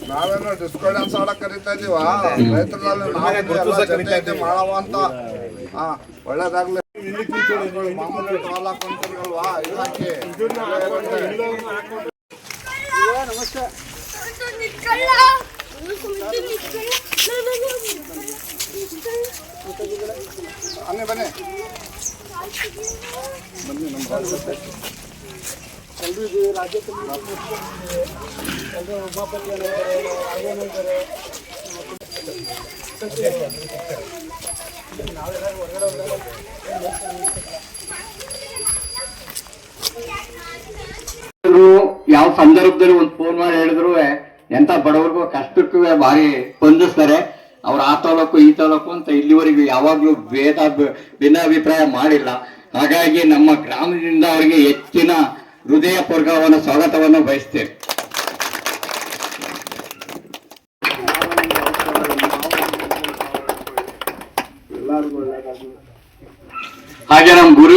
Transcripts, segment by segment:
ನಾವೇನೋ ಡಿಸ್ಕೌಂಟ್ ಆಡಕ್ ಕರಿತಾ ಇದೀವ ರೈತರಲ್ಲಿ ಮಾಡವ ಅಂತ. ಒಳ್ಳೇದಾಗ್ಲಿ. ಮಾಮೂಲಿ ಟೋಲ್ ಹಾಕೊಂತೀರಲ್ವಾ ಇಲಾಖೆ. ನಮಸ್ತೆ. ಬನ್ನಿ ಬನ್ನಿ ಬನ್ನಿ. ನಮ್ಮ ಎಲ್ರಿಗೂ ರಾಜ್ಯ ಉಮಾಪತಿ ನಾವೆಲ್ಲರೂ ಹೊರಗಡೆ ಯಾವ ಸಂದರ್ಭದಲ್ಲಿ ಒಂದು ಫೋನ್ ಮಾಡಿ ಹೇಳಿದ್ರು ಎಂತ ಬಡವರಿಗೂ ಕಷ್ಟಕ್ಕೂ ಭಾರಿ ಸ್ಪಂದಿಸ್ತಾರೆ. ಅವ್ರ ಆ ತಾಲೂಕು ಈ ತಾಲೂಕು ಅಂತ ಇಲ್ಲಿವರೆಗೂ ಯಾವಾಗ್ಲೂ ಭಿನ್ನಾಭಿಪ್ರಾಯ ಮಾಡಿಲ್ಲ. ಹಾಗಾಗಿ ನಮ್ಮ ಗ್ರಾಮದಿಂದ ಅವರಿಗೆ ಹೆಚ್ಚಿನ ಹೃದಯಪೂರ್ವಕವಾದ ಸ್ವಾಗತವನ್ನು ಬಯಸ್ತೇವೆ. ಹಾಗೆ ನಮ್ಮ ಗುರು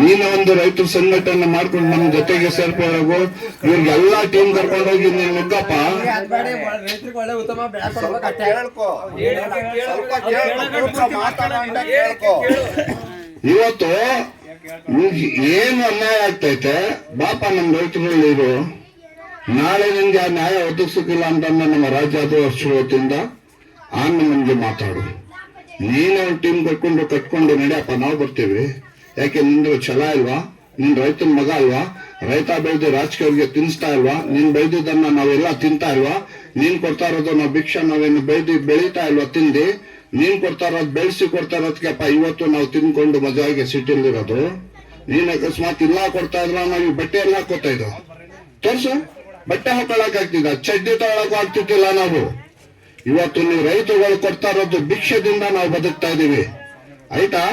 ನೀನು ಒಂದು ರೈತರ ಸಂಘಟನೆ ಮಾಡ್ಕೊಂಡು ನಮ್ ಜೊತೆಗೆ ಸೇರ್ಕೊಳ್ಳೋಗು. ಇವ್ರಿಗೆಲ್ಲಾ ಟೀಮ್ ಕರ್ಕೊಂಡೋಗಿ ನೀನ್ ನುಗ್ಗಪ್ಪ. ಇವತ್ತು ಏನು ಅನ್ಯಾಯ ಆಗ್ತೈತೆ ಬಾಪ ನಮ್ ರೈತರಲ್ಲಿ ಇರು. ನಾಳೆ ನಿನ್ಗೆ ಆ ನ್ಯಾಯ ಒದಗಿಸಕ್ಕಿಲ್ಲ ಅಂತಂದ್ರೆ ನಮ್ಮ ರಾಜ್ಯಾಧ್ಯಕ್ಷರ ವತಿಯಿಂದ ನಮ್ಗೆ ಮಾತಾಡು. ನೀನು ಒಂದು ಟೀಮ್ ಕಟ್ಕೊಂಡು ನಡಿಯಪ್ಪ, ನಾವು ಬರ್ತೀವಿ. ಯಾಕೆ ನಿಂದು ಛಲ ಇಲ್ವಾ? ನೀನ್ ರೈತನ ಮಗ ಅಲ್ವಾ? ರೈತ ಬೆಳೆದು ರಾಜಕೀಯವ್ರಿಗೆ ತಿನ್ಸ್ತಾ ಇಲ್ವಾ? ನೀನ್ ಬೆಳೆದಿದ್ದನ್ನ ನಾವೆಲ್ಲ ತಿಂತಾ ಇಲ್ವಾ? ನೀನ್ ಕೊಡ್ತಾ ಇರೋದು ನಾವು ಭಿಕ್ಷಾ ನಾವೇನು ಬೆಳೀತಾ ಇಲ್ವಾ ತಿಂದಿ? ನೀನ್ ಕೊಡ್ತಾ ಇರೋದು ಬೆಳೆಸಿ ಕೊಡ್ತಾ ಇರೋದಕ್ಕೆಪ್ಪ ಇವತ್ತು ನಾವು ತಿನ್ಕೊಂಡು ಮಜಾಗೆ ಸಿಟಿಲಿರೋದು. ನೀನ್ ಅಕಸ್ಮಾತ್ ಇಲ್ಲ ಕೊಡ್ತಾ ಇದ್ರ ನಾವು ಬಟ್ಟೆ ಎಲ್ಲ ಹಾಕೋತಾ ಇದ್ವು. ತೋರ್ಸು, ಬಟ್ಟೆ ಹಾಕೊಳಕ್ ಆಗ್ತಿದ್ದ, ಚಡ್ಡಿ ತಗೊಳಕ್ ಆಗ್ತಿದ್ದಿಲ್ಲ ನಾವು. ಇವತ್ತು ನೀವು ರೈತರುಗಳು ಕೊಡ್ತಾ ಇರೋದು ಭಿಕ್ಷದಿಂದ ನಾವು ಬದುಕ್ತಾ ಇದೀವಿ, ಆಯ್ತಾ?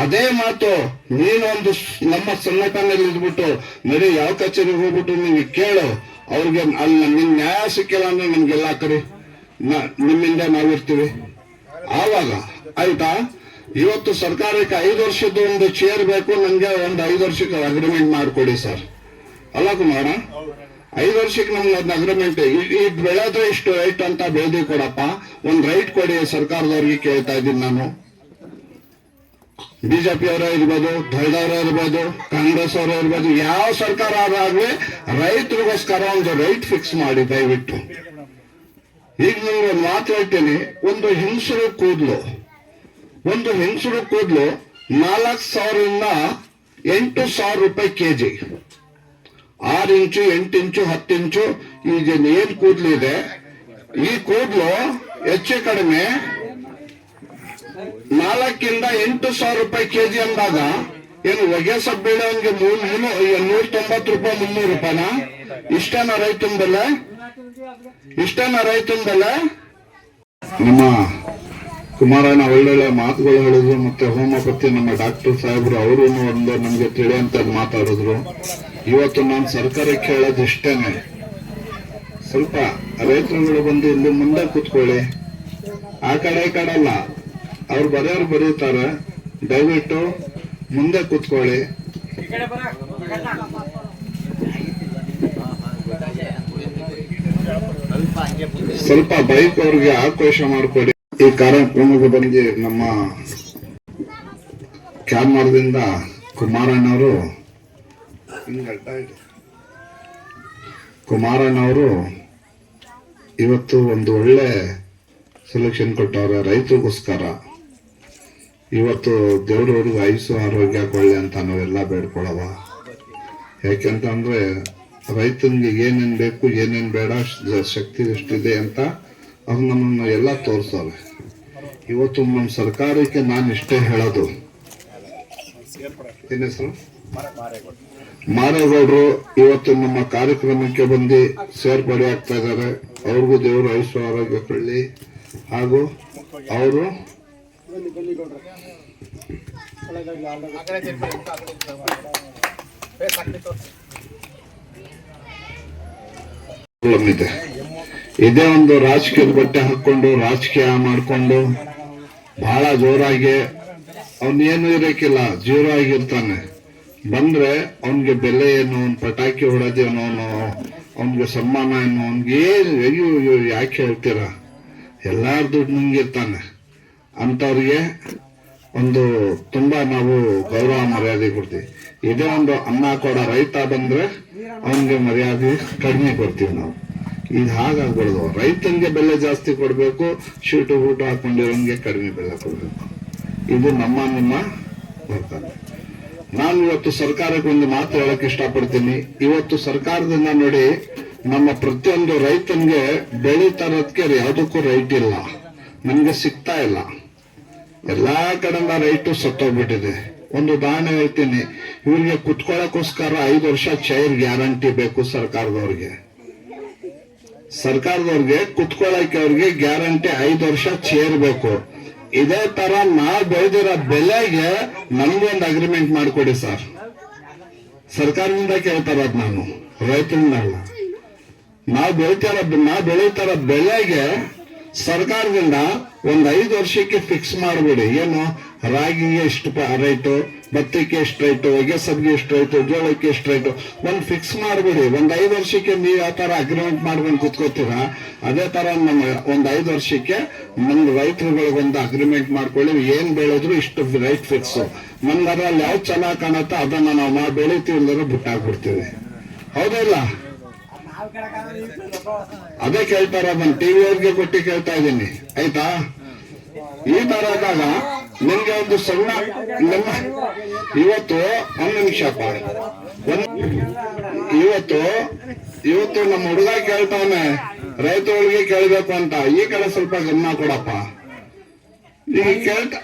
ಅದೇ ಮಾತು ನೀನೊಂದು ನಮ್ಮ ಸಂಘಟನೆಯಲ್ಲಿ ಇದ್ಬಿಟ್ಟು ನಡಿ ಯಾವ ಕಚೇರಿಗೆ ಹೋಗ್ಬಿಟ್ಟು ನೀವು ಕೇಳು. ಅವ್ರಿಗೆ ಅಲ್ಲಿ ನಿನ್ ನ್ಯಾಯ ಸಿಕ್ಕಿಲ್ಲ ಅಂದ್ರೆ ನಮ್ಗೆಲ್ಲ ಕರಿ, ನಿಮ್ಮಿಂದ ನಾವಿರ್ತೀವಿ ಆವಾಗ, ಆಯ್ತಾ? ಇವತ್ತು ಸರ್ಕಾರಕ್ಕೆ 5 ವರ್ಷದ ಒಂದು ಚೇರ್ ಬೇಕು, ನಂಗೆ ಒಂದು 5 ವರ್ಷಕ್ಕೆ ಅಗ್ರಿಮೆಂಟ್ ಮಾಡ್ಕೊಡಿ ಸರ್. ಅಲ್ಲ ಕುಮಾರ, 5 ವರ್ಷಕ್ಕೆ ನಮ್ಗೆ ಒಂದು ಅಗ್ರಿಮೆಂಟ್, ಇದು ಬೆಳೆದ್ರೆ ಇಷ್ಟು ರೈಟ್ ಅಂತ ಬೆಳೆದಿ ಕೊಡಪ್ಪ, ಒಂದ್ ರೈಟ್ ಕೊಡಿ ಸರ್ಕಾರದವ್ರಿಗೆ ಕೇಳ್ತಾ ಇದ್ದೀನಿ ನಾನು. ಬಿಜೆಪಿ ಅವರೇ ಇರ್ಬೋದು, ದಳದವರೇ ಇರ್ಬೋದು, ಕಾಂಗ್ರೆಸ್ ಅವರೇ ಇರ್ಬೋದು, ಯಾವ ಸರ್ಕಾರ ಆದಾಗ್ಲಿ ರೈತರಿಗೋಸ್ಕರ ಒಂದು ರೈಟ್ ಫಿಕ್ಸ್ ಮಾಡಿ ದಯವಿಟ್ಟು. ಈಗ ನಿಮ್ಗೆ ಒಂದು ಮಾತು ಹೇಳ್ತೀನಿ, ಒಂದು ಹೆಂಗಸರು ಕೂದಲು 4,000ರಿಂದ 8,000 ರೂಪಾಯಿ ಕೆಜಿ. 6 ಇಂಚು 8 ಇಂಚು 10 ಇಂಚು ಈಗ ಏನ್ ಕೂದಲು ಇದೆ, ಈ ಕೂದಲು ಹೆಚ್ಚು ಕಡಿಮೆ 4ರಿಂದ 8,000 ರೂಪಾಯಿ ಕೆಜಿ ಅಂದಾಗ ಏನು ಹೊಗೆ ಸಬ್ಬೇಳೆ ಅವನಿಗೆ 190 ರೂಪಾಯಿ 300 ರೂಪಾಯಿನ? ಇಷ್ಟೇನ ರೈತನ ಬೆಲೆ? ನಮ್ಮ ಕುಮಾರಣ್ಣ ಒಳ್ಳೊಳ್ಳೆ ಮಾತುಗಳು ಹೇಳಿದ್ರು. ಮತ್ತೆ ಹೋಮಿಯೋಪತಿ ನಮ್ಮ ಡಾಕ್ಟರ್ ಸಾಹೇಬ್ರು ಅವರು ಒಂದು ನಮ್ಗೆ ತಿಳಿಯಂತ ಮಾತಾಡಿದ್ರು. ಇವತ್ತು ನಾನು ಸರ್ಕಾರಕ್ಕೆ ಹೇಳೋದು ಇಷ್ಟೇನೆ, ಸ್ವಲ್ಪ ರೈತರುಗಳು ಬಂದು ಇಲ್ಲಿ ಮುಂದೆ ಕೂತ್ಕೊಳ್ಳಿ, ಆ ಕಡೆ ಈ ಕಡೆ ಅಲ್ಲ. ಅವ್ರು ಬರೆಯೋರು ಬರೀತಾರೆ, ದಯವಿಟ್ಟು ಮುಂದೆ ಕೂತ್ಕೊಳ್ಳಿ. ಸ್ವಲ್ಪ ಬೈಕ್ ಅವ್ರಿಗೆ ಆಕ್ರೋಶ ಮಾಡಿಕೊಡಿ. ಈ ಕಾರ್ಯಕ್ರಮಕ್ಕೆ ಬಂದು ನಮ್ಮ ಕ್ಯಾಮರದಿಂದ ಕುಮಾರಣ್ಣವರು ಇವತ್ತು ಒಂದು ಒಳ್ಳೆ ಸೆಲೆಕ್ಷನ್ ಕೊಟ್ಟವ್ರೆ ರೈತರಿಗೋಸ್ಕರ. ಇವತ್ತು ದೇವ್ರವ್ರಿಗೆ ಆಯುಸ್ಸು ಆರೋಗ್ಯ ಕೊಳ್ಳಿ ಅಂತ ನಾವೆಲ್ಲ ಬೇಡ್ಕೊಳವ. ಯಾಕೆಂತಂದ್ರೆ ರೈತನಿಗೆ ಏನೇನ್ ಬೇಕು ಏನೇನ್ ಬೇಡ, ಶಕ್ತಿ ಎಷ್ಟಿದೆ ಅಂತ ಅವ್ರು ನಮ್ಮನ್ನ ಎಲ್ಲ ತೋರ್ಸವ್ರೆ. ಇವತ್ತು ನಮ್ಮ ಸರ್ಕಾರಕ್ಕೆ ನಾನು ಇಷ್ಟೇ ಹೇಳೋದು, ಏನ್ ಹೆಸರು ಮಾರೇಗೌಡರು ಇವತ್ತು ನಮ್ಮ ಕಾರ್ಯಕ್ರಮಕ್ಕೆ ಬಂದು ಸೇರ್ಪಡೆ ಆಗ್ತಾ ಇದ್ದಾರೆ. ಅವ್ರಿಗೂ ದೇವರು ಆಯುಷ್ಯ ಆರೋಗ್ಯ ಕೊಳ್ಳಿ. ಹಾಗೂ ಅವರು ಪ್ರಾಬ್ಲಮ್ ಇದೆ. ಇದೇ ಒಂದು ರಾಜಕೀಯದ ಬಟ್ಟೆ ಹಾಕೊಂಡು ರಾಜಕೀಯ ಮಾಡ್ಕೊಂಡು ಬಹಳ ಜೋರಾಗಿ ಅವನೇನು ಇರಕ್ಕಿಲ್ಲ, ಜೀರೋ ಆಗಿರ್ತಾನೆ. ಬಂದ್ರೆ ಅವನ್ಗೆ ಬೆಲೆ ಏನು, ಅವ್ನ್ ಪಟಾಕಿ ಹೊಡೆದೇನೋ, ಅವನ್ಗೆ ಸನ್ಮಾನ ಏನು, ಅವನ್ಗೆ ಅಯ್ಯೋ ಯಾಕೆ ಹೇಳ್ತೀರಾ, ಎಲ್ಲಾರ ದುಡ್ಡು ನುಂಗಿರ್ತಾನೆ. ಅಂತವ್ರಿಗೆ ಒಂದು ತುಂಬಾ ನಾವು ಗೌರವ ಮರ್ಯಾದೆ ಕೊಡ್ತೀವಿ. ಇದೇ ಒಂದು ಅನ್ನ ಕೊಡ ರೈತ ಬಂದ್ರೆ ಅವನ್ಗೆ ಮರ್ಯಾದೆ ಕಡಿಮೆ ಕೊಡ್ತೀವಿ ನಾವು. ಇದು ಹಾಗಾಗ್ಬಾರ್ದು. ರೈತನ್ಗೆ ಬೆಲೆ ಜಾಸ್ತಿ ಕೊಡ್ಬೇಕು, ಶೀಟು ಬೂಟು ಹಾಕೊಂಡಿರೋನ್ಗೆ ಕಡಿಮೆ ಬೆಲೆ ಕೊಡ್ಬೇಕು. ಇದು ನಿಮ್ಮ ಬರ್ತಾರೆ. ನಾನು ಇವತ್ತು ಸರ್ಕಾರಕ್ಕೆ ಒಂದು ಮಾತು ಹೇಳಕ್ ಇಷ್ಟಪಡ್ತೀನಿ. ಇವತ್ತು ಸರ್ಕಾರದಿಂದ ನೋಡಿ, ನಮ್ಮ ಪ್ರತಿಯೊಂದು ರೈತನ್ಗೆ ಬೆಳೆ ತರೋದಕ್ಕೆ ಯಾವುದಕ್ಕೂ ರೈಟ್ ಇಲ್ಲ, ನಮ್ಗೆ ಸಿಗ್ತಾ ಇಲ್ಲ. ಎಲ್ಲಾ ಕಡೆಯಿಂದ ರೈಟು ಸತ್ತೋಗ್ಬಿಟ್ಟಿದೆ. ಒಂದು ಉದಾಹರಣೆ ಹೇಳ್ತೀನಿ. ಇವ್ರಿಗೆ ಕುತ್ಕೊಳ್ಳೋಕೋಸ್ಕರ 5 ವರ್ಷ ಚೈರ್ ಗ್ಯಾರಂಟಿ ಬೇಕು ಸರ್ಕಾರದವ್ರಿಗೆ. ಕುತ್ಕೊಳ್ಳಕ್ಕೆ ಅವ್ರಿಗೆ ಗ್ಯಾರಂಟಿ 5 ವರ್ಷ ಚೇರ್ ಬೇಕು. ಇದೇ ತರ ನಾವು ಬೆಳೆದಿರೋ ಬೆಲೆಗೆ ನಮ್ಗೊಂದು ಅಗ್ರಿಮೆಂಟ್ ಮಾಡ್ಕೊಡಿ ಸರ್. ಸರ್ಕಾರದಿಂದ ಕೇಳ್ತಾರದ್ ನಾನು, ರೈತರಿಂದಲ್ಲ. ನಾವು ಬೆಳೀತಾರ ಬೆಲೆಗೆ ಸರ್ಕಾರದಿಂದ ಒಂದು 5 ವರ್ಷಕ್ಕೆ ಫಿಕ್ಸ್ ಮಾಡ್ಬಿಡಿ. ಏನು, ರಾಗಿಗೆ ಎಷ್ಟು ರೈಟು, ಭತ್ತಕ್ಕೆ ಎಷ್ಟು ರೈಟು, ಹೊಗೆಸಬ್ಗೆ ಎಷ್ಟು ರೈಟು, ಜೋಳಕ್ಕೆ ಎಷ್ಟು ರೈಟು ಒಂದು ಫಿಕ್ಸ್ ಮಾಡ್ಬಿಡಿ. ಒಂದು 5 ವರ್ಷಕ್ಕೆ ನೀವು ಯಾವ ತರ ಅಗ್ರಿಮೆಂಟ್ ಮಾಡ್ಕೊಂಡು ಕುತ್ಕೋತೀರಾ, ಅದೇ ತರ ನಮ್ಮ ಒಂದು 5 ವರ್ಷಕ್ಕೆ ನಮ್ಗೆ ರೈತರುಗಳಿಗೆ ಒಂದು ಅಗ್ರಿಮೆಂಟ್ ಮಾಡ್ಕೊಳ್ಳಿ. ಏನ್ ಬೆಳೆದ್ರು ಇಷ್ಟು ರೈಟ್ ಫಿಕ್ಸ್. ನಮ್ಗೆ ಅದ್ರಲ್ಲಿ ಯಾವ್ದು ಚೆನ್ನಾಗಿ ಕಾಣುತ್ತೋ ಅದನ್ನ ನಾವು ಬೆಳಿತೀವಿ, ಇಲ್ಲದ್ರೆ ಬಿಟ್ಟಾಕ್ಬಿಡ್ತೀವಿ. ಹೌದಿಲ್ಲ? ಅದೇ ಕೇಳ್ತಾರ, ನಾನು ಟಿವಿ ಅವ್ರಿಗೆ ಕೊಟ್ಟು ಕೇಳ್ತಾ ಇದ್ದೀನಿ. ಆಯ್ತಾ? ಈ ತರ ಆದಾಗ ನಿಮ್ಗೆ ಒಂದು ಸಣ್ಣ ಇವತ್ತು ಒಂದು ನಿಮಿಷಪ್ಪ, ಇವತ್ತು ನಮ್ಮ ಹುಡುಗ ಕೇಳ್ತಾವನೆ ರೈತರಿಗೆ ಕೇಳ್ಬೇಕು ಅಂತ. ಈ ಕಡೆ ಸ್ವಲ್ಪ ಗಮನ ಕೊಡಪ್ಪ. ಈಗ ಕೇಳ್ತಾ